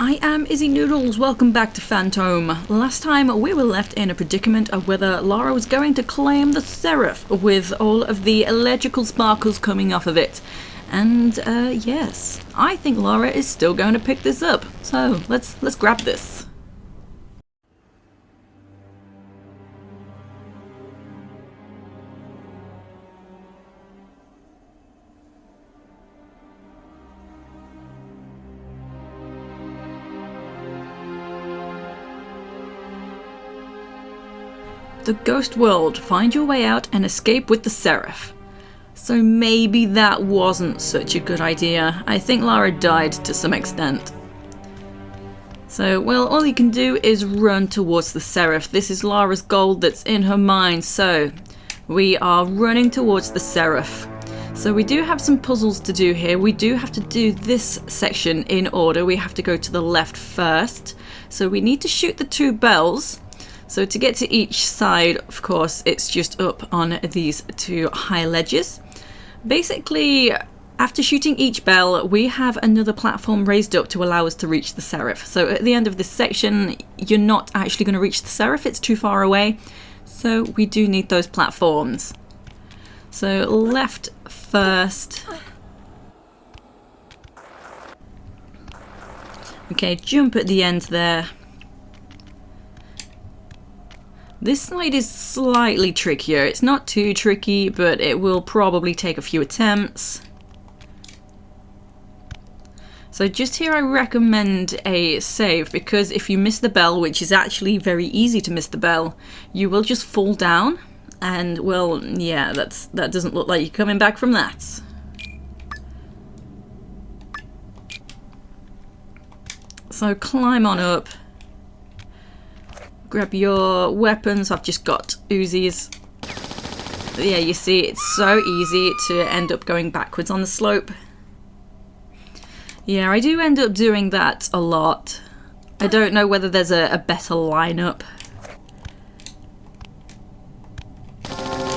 I am Izzy Noodles, welcome back to Fantome. Last time we were left in a predicament of whether Lara was going to claim the Seraph with all of the electrical sparkles coming off of it. And yes, I think Lara is still going to pick this up. So let's grab this. The Ghostworld, find your way out and escape with the Seraph. So maybe that wasn't such a good idea. I think Lara died to some extent. So, well, all you can do is run towards the Seraph. This is Lara's goal that's in her mind, so we are running towards the Seraph. So we do have some puzzles to do here. We do have to do this section in order. We have to go to the left first. So we need to shoot the two bells. So to get to each side, of course, it's just up on these two high ledges. Basically, after shooting each bell, we have another platform raised up to allow us to reach the Seraph. So at the end of this section, you're not actually going to reach the Seraph, it's too far away. So we do need those platforms. So left first. Okay, jump at the end there. This side is slightly trickier. It's not too tricky, but it will probably take a few attempts. So just here I recommend a save, because if you miss the bell, which is actually very easy to miss the bell, you will just fall down. And well, yeah, that doesn't look like you're coming back from that. So climb on up. Grab your weapons. I've just got Uzis. Yeah, you see, it's so easy to end up going backwards on the slope. Yeah, I do end up doing that a lot. I don't know whether there's a better lineup.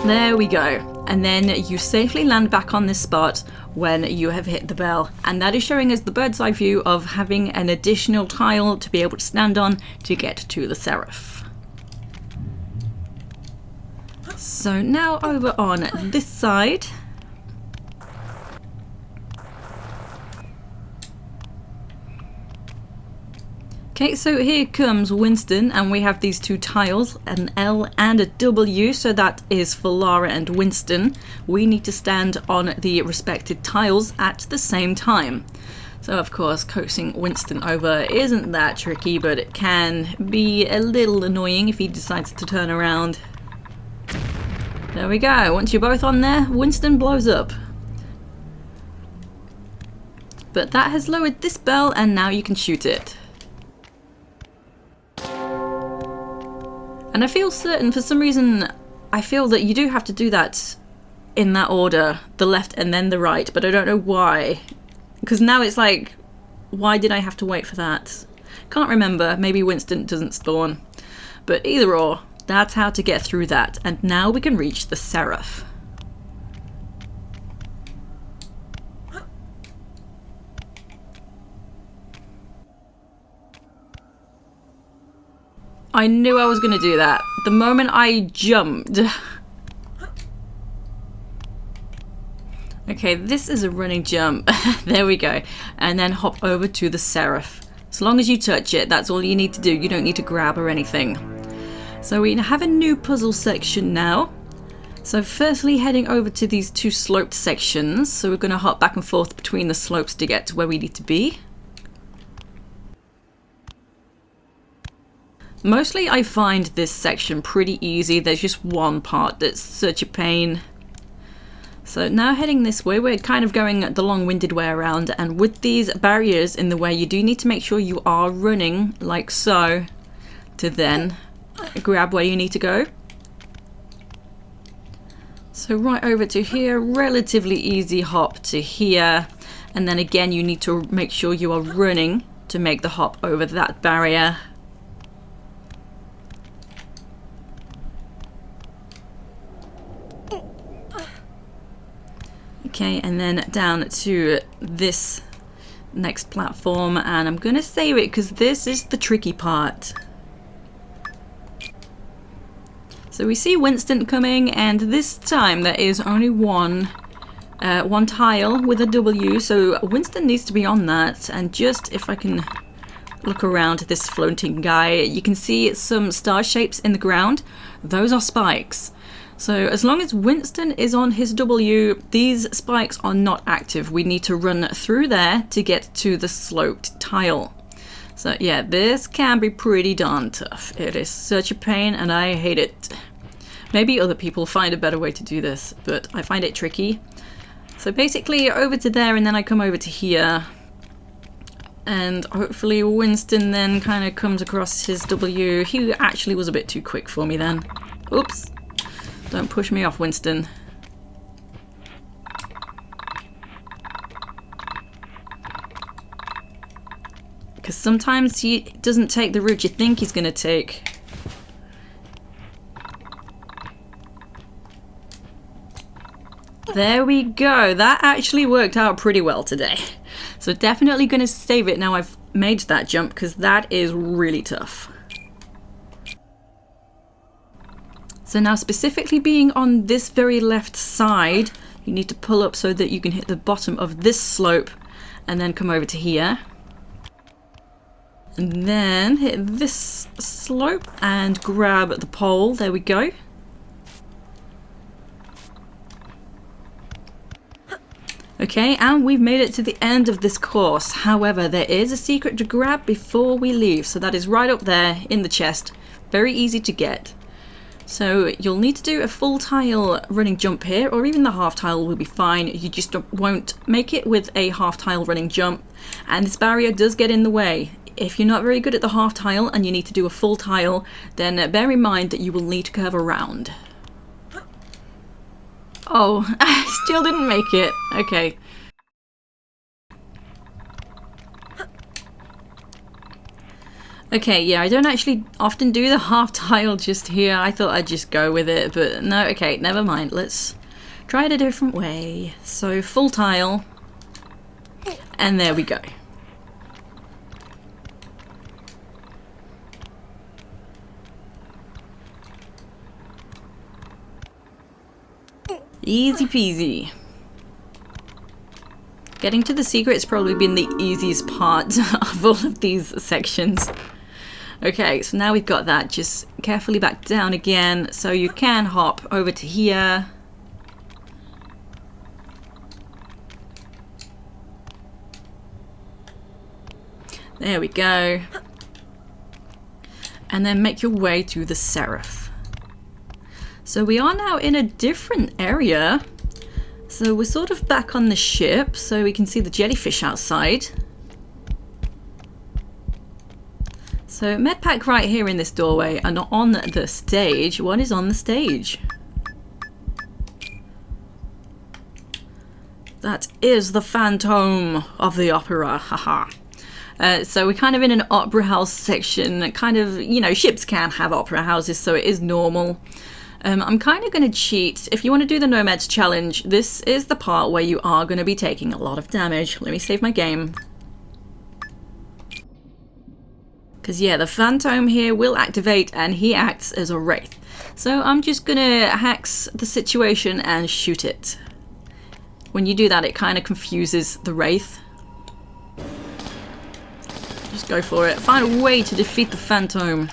There we go. And then you safely land back on this spot when you have hit the bell. And that is showing us the bird's eye view of having an additional tile to be able to stand on to get to the Seraph. So now over on this side. Okay, so here comes Winston, and we have these two tiles, an L and a W, so that is for Lara and Winston. We need to stand on the respected tiles at the same time. So of course, coaxing Winston over isn't that tricky, but it can be a little annoying if he decides to turn around. There we go, once you're both on there, Winston blows up. But that has lowered this bell, and now you can shoot it. And I feel certain, for some reason, I feel that you do have to do that in that order, the left and then the right, but I don't know why. Because now it's like, why did I have to wait for that? Can't remember, maybe Winston doesn't spawn. But either or, that's how to get through that. And now we can reach the Seraph. I knew I was going to do that. The moment I jumped. Okay, this is a running jump. There we go. And then hop over to the Seraph. As long as you touch it, that's all you need to do. You don't need to grab or anything. So we have a new puzzle section now. So firstly, heading over to these two sloped sections. So we're going to hop back and forth between the slopes to get to where we need to be. Mostly I find this section pretty easy. There's just one part that's such a pain. So now heading this way, we're kind of going the long-winded way around, and with these barriers in the way, you do need to make sure you are running like so to then grab where you need to go. So right over to here, relatively easy hop to here, and then again you need to make sure you are running to make the hop over that barrier. Okay, and then down to this next platform, and I'm gonna save it because this is the tricky part. So we see Winston coming, and this time there is only one tile with a W, so Winston needs to be on that. And just if I can look around this floating guy, you can see some star shapes in the ground. Those are spikes. So as long as Winston is on his W, these spikes are not active. We need to run through there to get to the sloped tile. So yeah, this can be pretty darn tough. It is such a pain and I hate it. Maybe other people find a better way to do this, but I find it tricky. So basically over to there, and then I come over to here. And hopefully Winston then kind of comes across his W. He actually was a bit too quick for me then. Oops. Don't push me off, Winston. Because sometimes he doesn't take the route you think he's going to take. There we go. That actually worked out pretty well today. So definitely going to save it now I've made that jump, because that is really tough. So now specifically being on this very left side, you need to pull up so that you can hit the bottom of this slope and then come over to here. And then hit this slope and grab the pole. There we go. Okay, and we've made it to the end of this course. However, there is a secret to grab before we leave. So that is right up there in the chest. Very easy to get. So you'll need to do a full tile running jump here, or even the half tile will be fine. You just won't make it with a half tile running jump. And this barrier does get in the way. If you're not very good at the half tile and you need to do a full tile, then bear in mind that you will need to curve around. Oh, I still didn't make it. Okay. Okay, yeah, I don't actually often do the half tile just here. I thought I'd just go with it, but no, okay, never mind. Let's try it a different way. So, full tile. And there we go. Easy peasy. Getting to the secret's probably been the easiest part of all of these sections. Okay, so now we've got that. Just carefully back down again, so you can hop over to here. There we go. And then make your way to the Seraph. So we are now in a different area. So we're sort of back on the ship, so we can see the jellyfish outside. So Medpack right here in this doorway, and on the stage. What is on the stage? That is the Fantome of the opera, haha. So we're kind of in an opera house section, kind of, you know, ships can have opera houses, so it is normal. I'm kind of going to cheat. If you want to do the Nomads challenge, this is the part where you are going to be taking a lot of damage. Let me save my game. Because yeah, the Fantome here will activate and he acts as a wraith. So I'm just going to hacks the situation and shoot it. When you do that, it kind of confuses the wraith. Just go for it. Find a way to defeat the Fantome.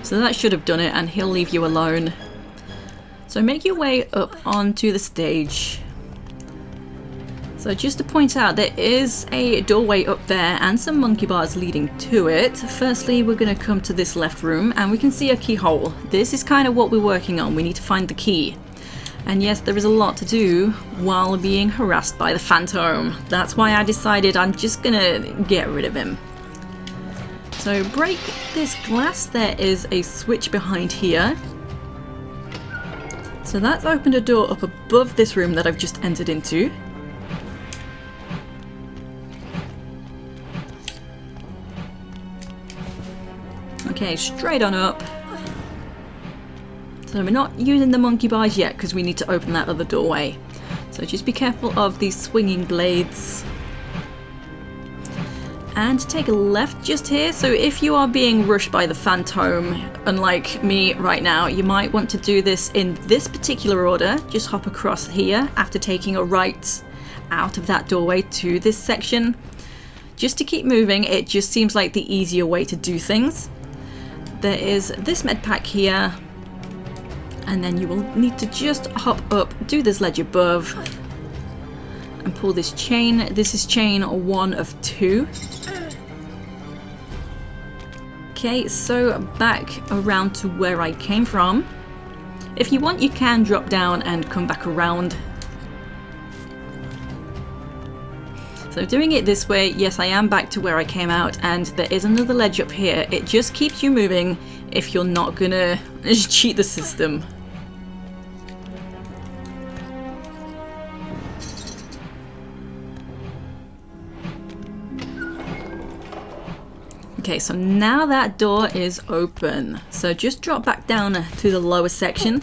So that should have done it, and he'll leave you alone. So make your way up onto the stage. So just to point out, there is a doorway up there and some monkey bars leading to it. Firstly, we're going to come to this left room and we can see a keyhole. This is kind of what we're working on. We need to find the key. And yes, there is a lot to do while being harassed by the Fantome. That's why I decided I'm just going to get rid of him. So break this glass. There is a switch behind here. So that's opened a door up above this room that I've just entered into. Okay, straight on up. So we're not using the monkey bars yet because we need to open that other doorway. So just be careful of these swinging blades. and take a left just here. So if you are being rushed by the Fantome, unlike me right now, you might want to do this in this particular order. Just hop across here after taking a right out of that doorway to this section. Just to keep moving, it just seems like the easier way to do things. There is this Medpack here, and then you will need to just hop up, do this ledge above, and pull this chain. This is chain 1 of 2. Okay, so back around to where I came from. If you want, you can drop down and come back around. So doing it this way, yes, I am back to where I came out, and there is another ledge up here. It just keeps you moving if you're not gonna cheat the system. Okay, so now that door is open. So just drop back down to the lower section.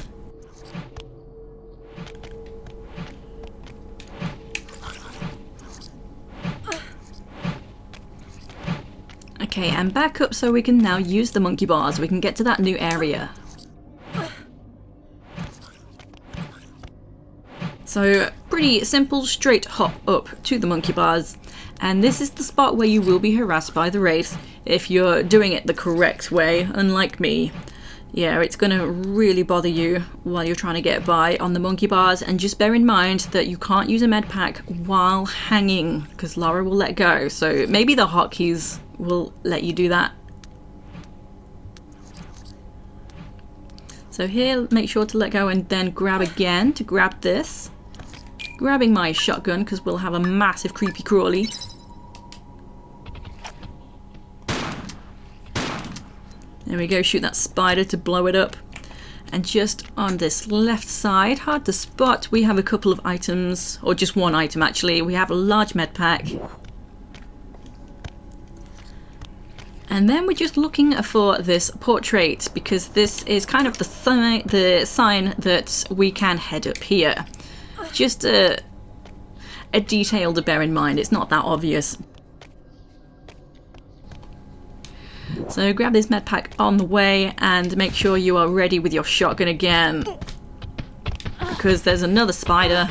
Okay, and back up so we can now use the monkey bars. We can get to that new area. So pretty simple, straight hop up to the monkey bars. And this is the spot where you will be harassed by the wraith if you're doing it the correct way, unlike me. Yeah, it's gonna really bother you while you're trying to get by on the monkey bars, and just bear in mind that you can't use a med pack while hanging because Lara will let go. So maybe the hotkeys will let you do that. So here, make sure to let go and then grab again to grab this. Grabbing my shotgun because we'll have a massive creepy crawly. There we go, shoot that spider to blow it up. And just on this left side, hard to spot, we have a couple of items, or just one item actually. We have a large med pack. And then we're just looking for this portrait because this is kind of the sign that we can head up here. Just a detail to bear in mind, it's not that obvious. So grab this med pack on the way and make sure you are ready with your shotgun again, because there's another spider.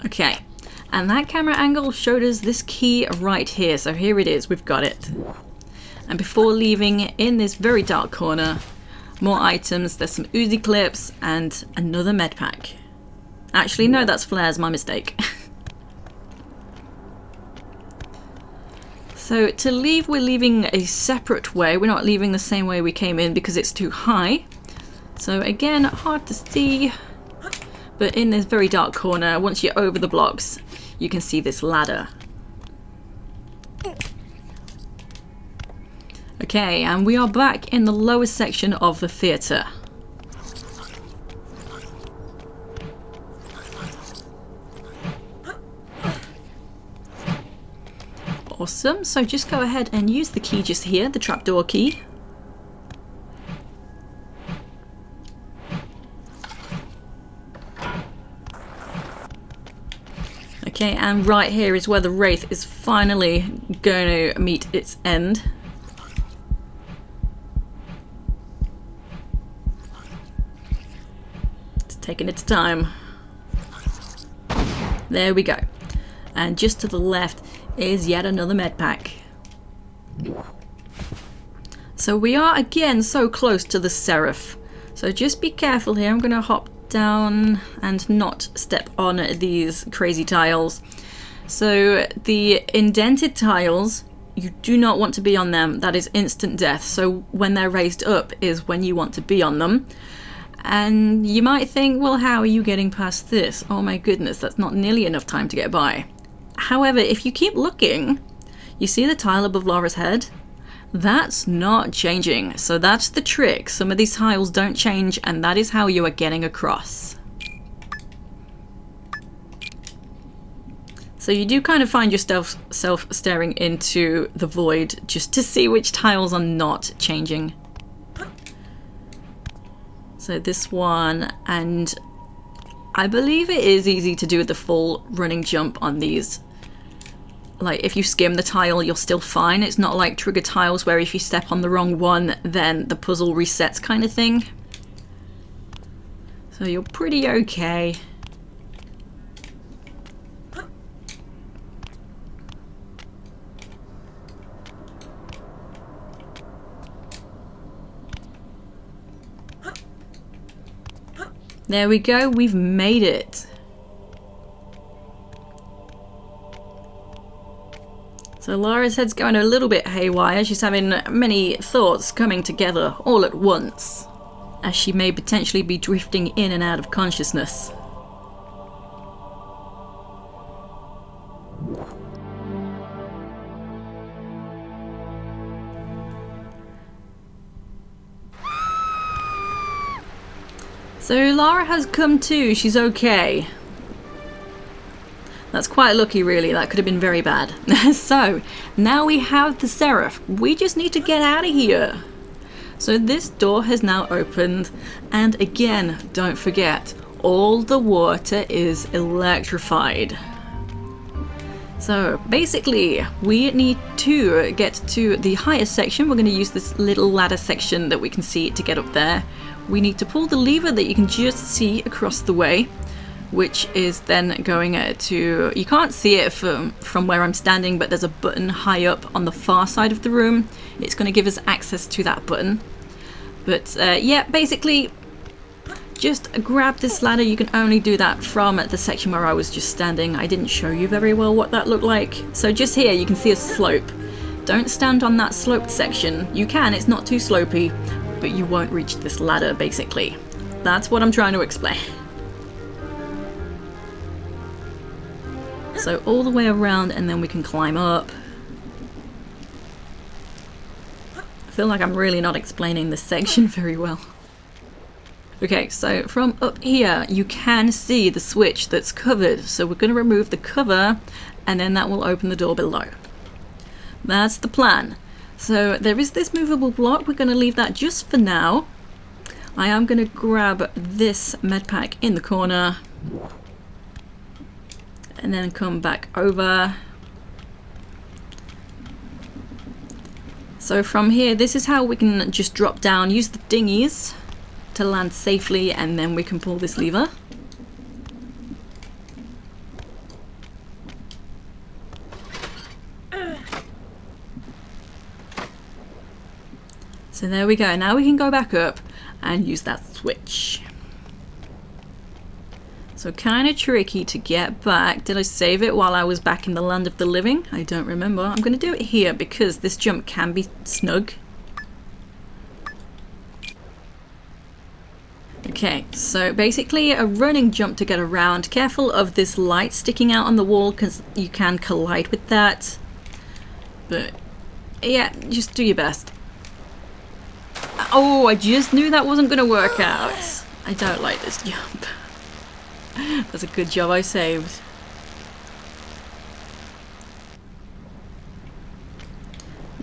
Okay, and that camera angle showed us this key right here, so here it is, we've got it. And before leaving, in this very dark corner, more items. There's some Uzi Clips and another med pack. Actually, no, that's flares, my mistake. So to leave, we're leaving a separate way. We're not leaving the same way we came in because it's too high. So again, hard to see. But in this very dark corner, once you're over the blocks, you can see this ladder. Okay, and we are back in the lower section of the theatre. Awesome, so just go ahead and use the key just here, the Trapdoor Key. Okay, and right here is where the wraith is finally going to meet its end. It's taking its time. There we go. And just to the left is yet another med pack. So we are again so close to the Seraph. So just be careful here. I'm going to hop down and not step on these crazy tiles. So the indented tiles, you do not want to be on them. That is instant death. So when they're raised up is when you want to be on them. And you might think, well, how are you getting past this? Oh my goodness, that's not nearly enough time to get by. However, if you keep looking, you see the tile above Lara's head? That's not changing. So that's the trick. Some of these tiles don't change, and that is how you are getting across. So you do kind of find yourself staring into the void just to see which tiles are not changing. So this one, and I believe it is easy to do the full running jump on these. like if you skim the tile, you're still fine. It's not like trigger tiles where if you step on the wrong one, then the puzzle resets kind of thing. So you're pretty okay. There we go, we've made it. So Lara's head's going a little bit haywire. She's having many thoughts coming together all at once, as she may potentially be drifting in and out of consciousness. So Lara has come to, she's okay. That's quite lucky really, that could have been very bad. So, now we have the Seraph. We just need to get out of here. So this door has now opened, and again, don't forget, all the water is electrified. So basically, we need to get to the highest section. We're going to use this little ladder section that we can see to get up there. We need to pull the lever that you can just see across the way, which is then going to, you can't see it from where I'm standing, but there's a button high up on the far side of the room. It's going to give us access to that button. But yeah, basically, just grab this ladder. You can only do that from the section where I was just standing. I didn't show you very well what that looked like. So just here, you can see a slope. Don't stand on that sloped section. You can, it's not too slopey, but you won't reach this ladder, basically. That's what I'm trying to explain. So all the way around, and then we can climb up. I feel like I'm really not explaining this section very well. Okay, so from up here, you can see the switch that's covered. So we're going to remove the cover, and then that will open the door below. That's the plan. So there is this movable block. We're going to leave that just for now. I am going to grab this medpack in the corner, and then come back over. So from here, this is how we can just drop down, use the dinghies to land safely, and then we can pull this lever. So there we go. Now we can go back up and use that switch. So kind of tricky to get back. Did I save it while I was back in the land of the living? I don't remember. I'm going to do it here because this jump can be snug. Okay, so basically a running jump to get around. Careful of this light sticking out on the wall because you can collide with that. But yeah, just do your best. Oh, I just knew that wasn't going to work out. I don't like this jump. That's a good job I saved.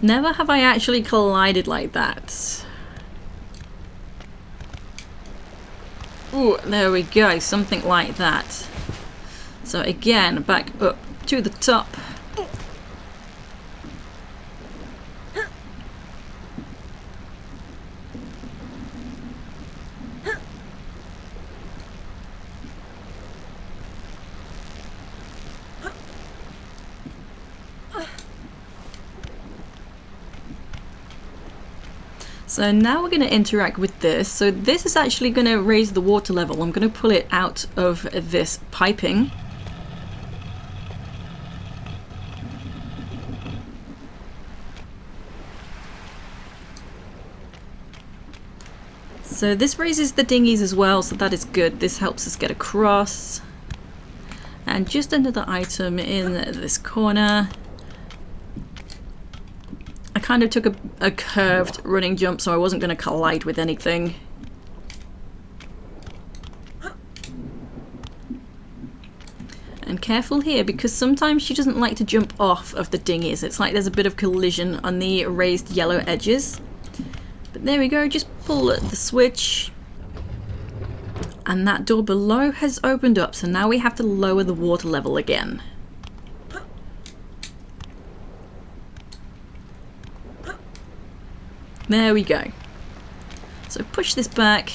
Never have I actually collided like that. Ooh, there we go, something like that. So again, back up to the top. So now we're going to interact with this. So this is actually going to raise the water level. I'm going to pull it out of this piping. So this raises the dinghies as well, so that is good. This helps us get across. And just another item in this corner. I kind of took a curved running jump so I wasn't going to collide with anything. And careful here because sometimes she doesn't like to jump off of the dinghies. It's like there's a bit of collision on the raised yellow edges. But there we go, just pull the switch. And that door below has opened up, so now we have to lower the water level again. There we go. So push this back.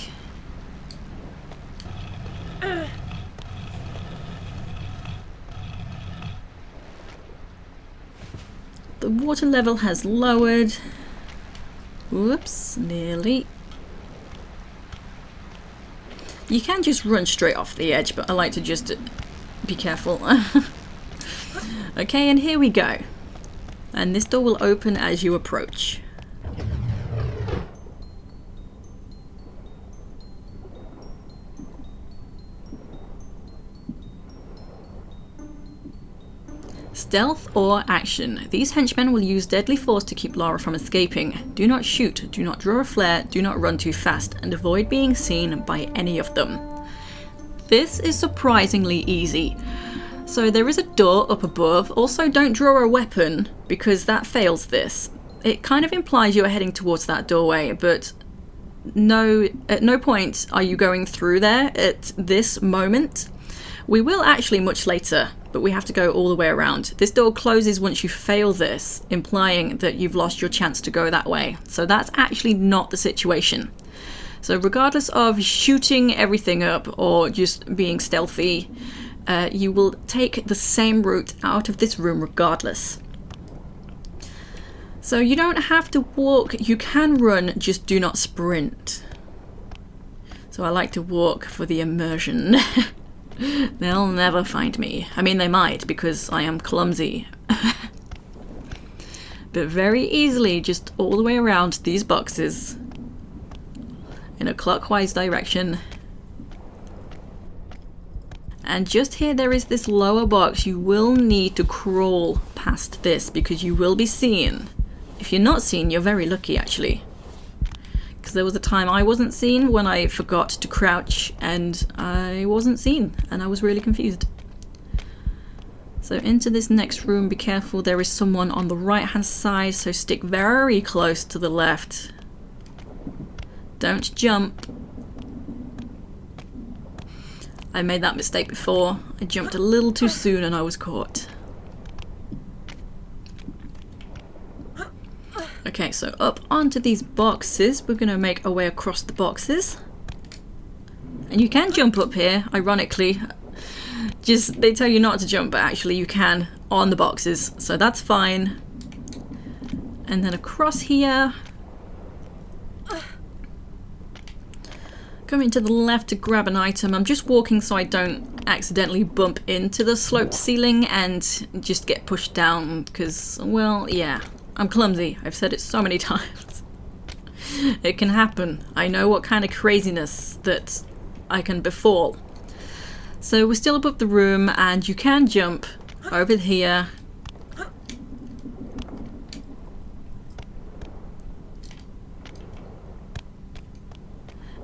The water level has lowered. Whoops, nearly. You can just run straight off the edge, but I like to just be careful. Okay, and here we go. And this door will open as you approach. Stealth or action. These henchmen will use deadly force to keep Lara from escaping. Do not shoot, do not draw a flare, do not run too fast, and avoid being seen by any of them. This is surprisingly easy. So there is a door up above. Also, don't draw a weapon because that fails this. It kind of implies you are heading towards that doorway, but no, at no point are you going through there at this moment. We will actually much later, but we have to go all the way around. This door closes once you fail this, implying that you've lost your chance to go that way. So that's actually not the situation. So regardless of shooting everything up or just being stealthy, you will take the same route out of this room regardless. So you don't have to walk, you can run, just do not sprint. So I like to walk for the immersion. They'll never find me. I mean, they might, because I am clumsy. But very easily, just all the way around these boxes in a clockwise direction. And just here there is this lower box. You will need to crawl past this because you will be seen. If you're not seen, you're very lucky actually. Because there was a time I wasn't seen when I forgot to crouch and I wasn't seen and I was really confused. So into this next room, be careful, there is someone on the right hand side, so stick very close to the left. Don't jump. I made that mistake before. I jumped a little too soon and I was caught. Okay, so up onto these boxes. We're going to make our way across the boxes. And you can jump up here, ironically. Just, they tell you not to jump, but actually you can on the boxes. So that's fine. And then across here. Coming to the left to grab an item. I'm just walking so I don't accidentally bump into the sloped ceiling and just get pushed down because, well, yeah. I'm clumsy. I've said it so many times. It can happen. I know what kind of craziness that I can befall. So we're still above the room and you can jump over here.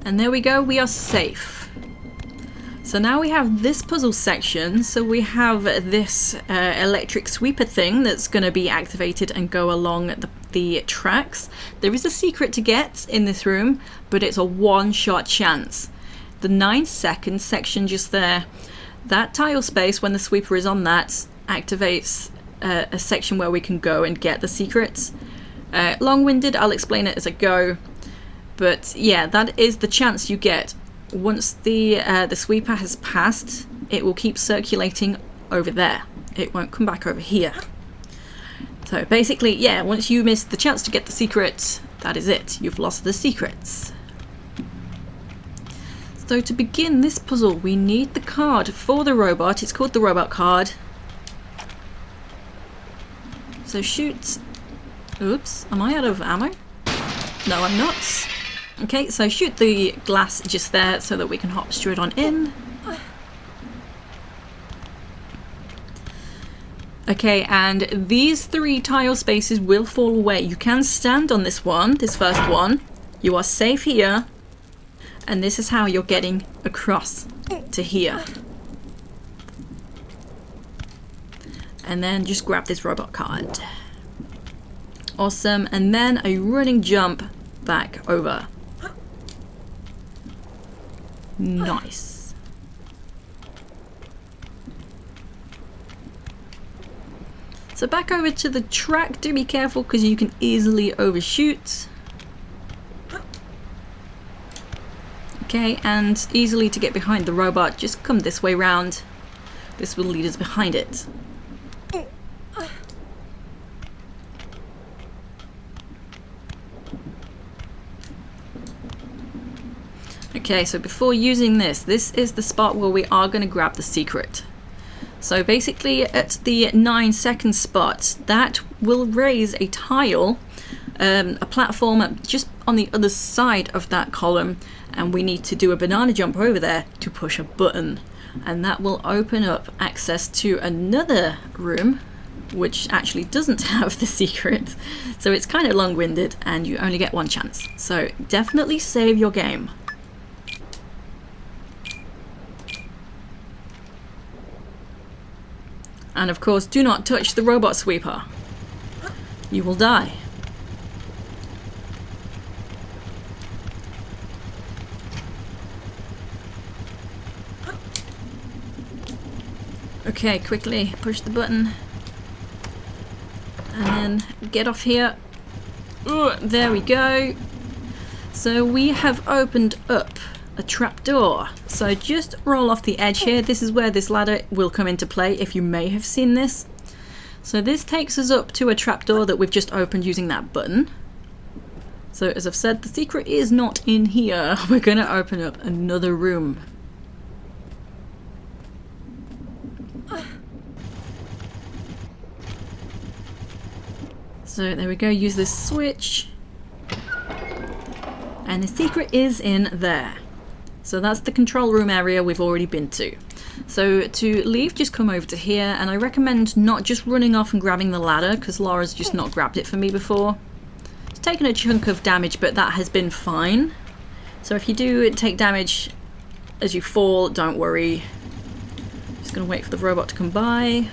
And there we go, we are safe. So now we have this puzzle section. So we have this electric sweeper thing that's going to be activated and go along the tracks. There is a secret to get in this room, but it's a one-shot chance. The 9-second section just there, that tile space, when the sweeper is on that, activates a section where we can go and get the secrets. Long-winded, I'll explain it as I go. But yeah, that is the chance you get. Once the sweeper has passed, it will keep circulating over there. It won't come back over here. So basically, yeah, once you miss the chance to get the secrets, that is it. You've lost the secrets. So to begin this puzzle, we need the card for the robot. It's called the robot card. So shoot. Oops, am I out of ammo? No, I'm not. Okay, so shoot the glass just there so that we can hop straight on in. Okay, and these 3 tile spaces will fall away. You can stand on this one, this first one. You are safe here. And this is how you're getting across to here. And then just grab this robot card. Awesome, and then a running jump back over. Nice. So back over to the track. Do be careful because you can easily overshoot. Okay, and easily to get behind the robot, just come this way round. This will lead us behind it. Okay, so before using this is the spot where we are going to grab the secret. So basically at the 9-second spot, that will raise a tile, a platform just on the other side of that column, and we need to do a banana jump over there to push a button, and that will open up access to another room which actually doesn't have the secret. So it's kind of long-winded and you only get one chance, so definitely save your game. And of course, do not touch the robot sweeper. You will die. Okay, quickly push the button. And then get off here. Ooh, there we go. So we have opened up a trapdoor. So just roll off the edge here. This is where this ladder will come into play, if you may have seen this. So this takes us up to a trapdoor that we've just opened using that button. So as I've said, the secret is not in here. We're going to open up another room. So there we go, use this switch. And the secret is in there. So that's the control room area we've already been to. So to leave, just come over to here, and I recommend not just running off and grabbing the ladder, because Lara's just not grabbed it for me before. It's taken a chunk of damage, but that has been fine. So if you do take damage as you fall, don't worry. Just gonna wait for the robot to come by.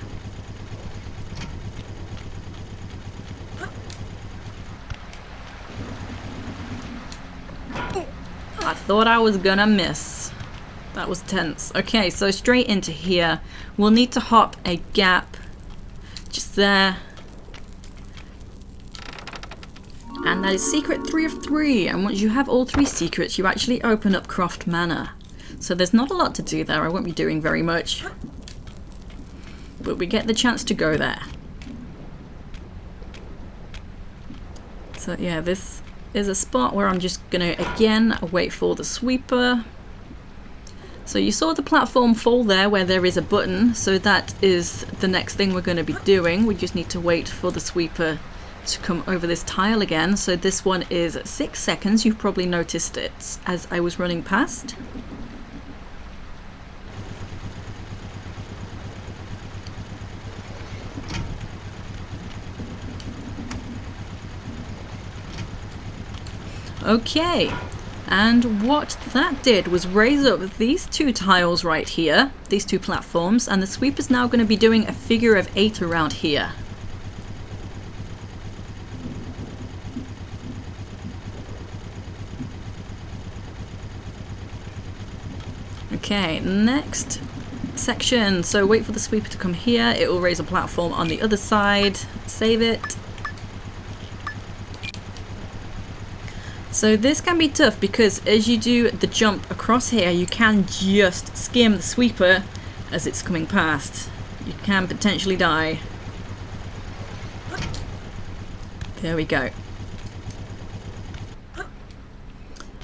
I thought I was gonna miss. That was tense. Okay, so straight into here. We'll need to hop a gap just there. And that is secret 3 of 3. And once you have all 3 secrets, you actually open up Croft Manor. So there's not a lot to do there. I won't be doing very much. But we get the chance to go there. So yeah, this is a spot where I'm just gonna again wait for the sweeper. So you saw the platform fall there where there is a button, so that is the next thing we're going to be doing. We just need to wait for the sweeper to come over this tile again. So this one is 6 seconds. You've probably noticed it as I was running past. Okay, and what that did was raise up these 2 tiles right here, these 2 platforms, and the sweeper's now going to be doing a figure of 8 around here. Okay, next section. So wait for the sweeper to come here, it will raise a platform on the other side, save it. So this can be tough because as you do the jump across here, you can just skim the sweeper as it's coming past. You can potentially die. There we go.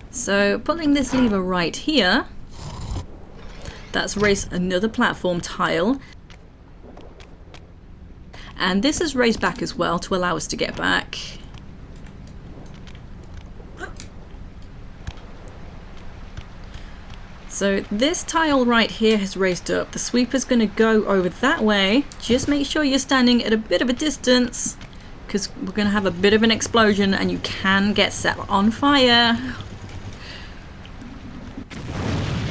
So pulling this lever right here, that's raised another platform tile. And this is raised back as well to allow us to get back. So this tile right here has raised up. The sweeper's going to go over that way. Just make sure you're standing at a bit of a distance because we're going to have a bit of an explosion and you can get set on fire.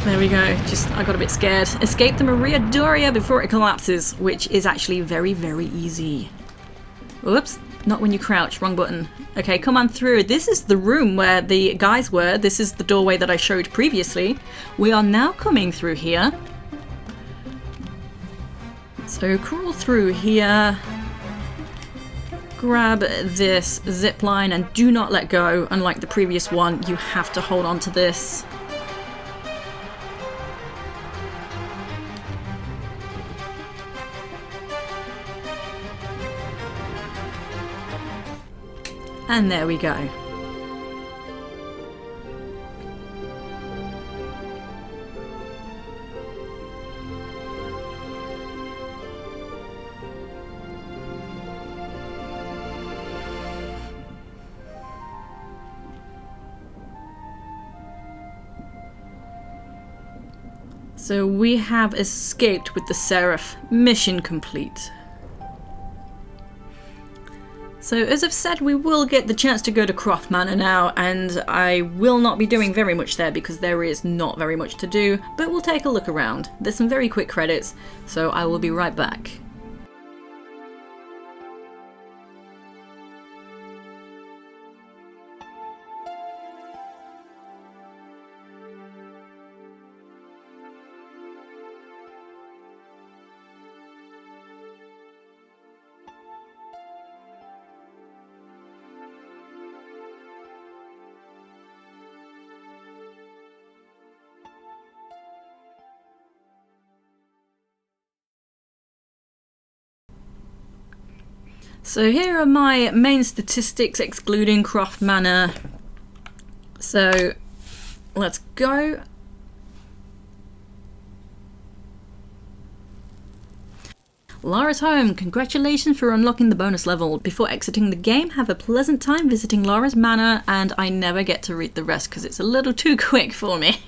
There we go. I got a bit scared. Escape the Maria Doria before it collapses, which is actually very, very easy. Whoops. Not when you crouch, wrong button. Okay, come on through. This is the room where the guys were. This is the doorway that I showed previously. We are now coming through here. So crawl through here. Grab this zip line and do not let go. Unlike the previous one, you have to hold on to this. And there we go. So we have escaped with the Seraph. Mission complete. So as I've said, we will get the chance to go to Croft Manor now, and I will not be doing very much there because there is not very much to do, but we'll take a look around. There's some very quick credits, so I will be right back. So here are my main statistics excluding Croft Manor. So let's go. Lara's home. Congratulations for unlocking the bonus level. Before exiting the game, have a pleasant time visiting Lara's manor, and I never get to read the rest because it's a little too quick for me.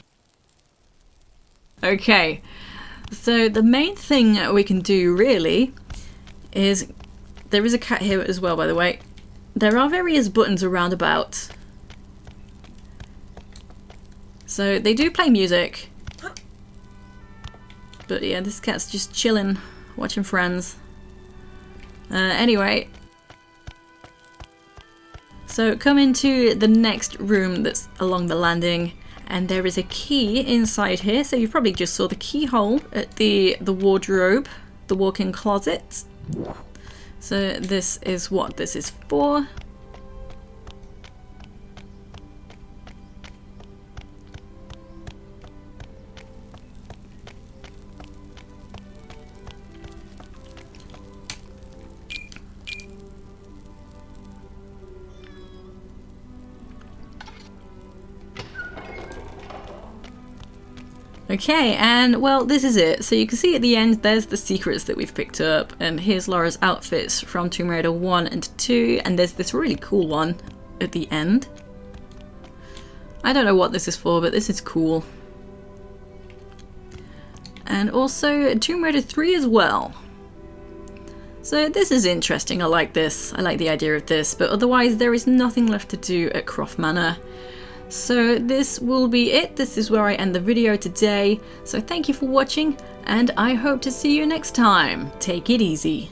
Okay, so the main thing we can do really is, there is a cat here as well, by the way. There are various buttons around about. So they do play music. But yeah, this cat's just chilling, watching Friends. Anyway. So come into the next room that's along the landing, and there is a key inside here. So you probably just saw the keyhole at the wardrobe, the walk-in closet. So this is what this is for. Okay, and well, this is it. So you can see at the end, there's the secrets that we've picked up, and here's Lara's outfits from Tomb Raider 1 and 2, and there's this really cool one at the end. I don't know what this is for, but this is cool. And also Tomb Raider 3 as well. So this is interesting, I like this. I like the idea of this, but otherwise there is nothing left to do at Croft Manor. So this will be it. This is where I end the video today. So thank you for watching, and I hope to see you next time. Take it easy.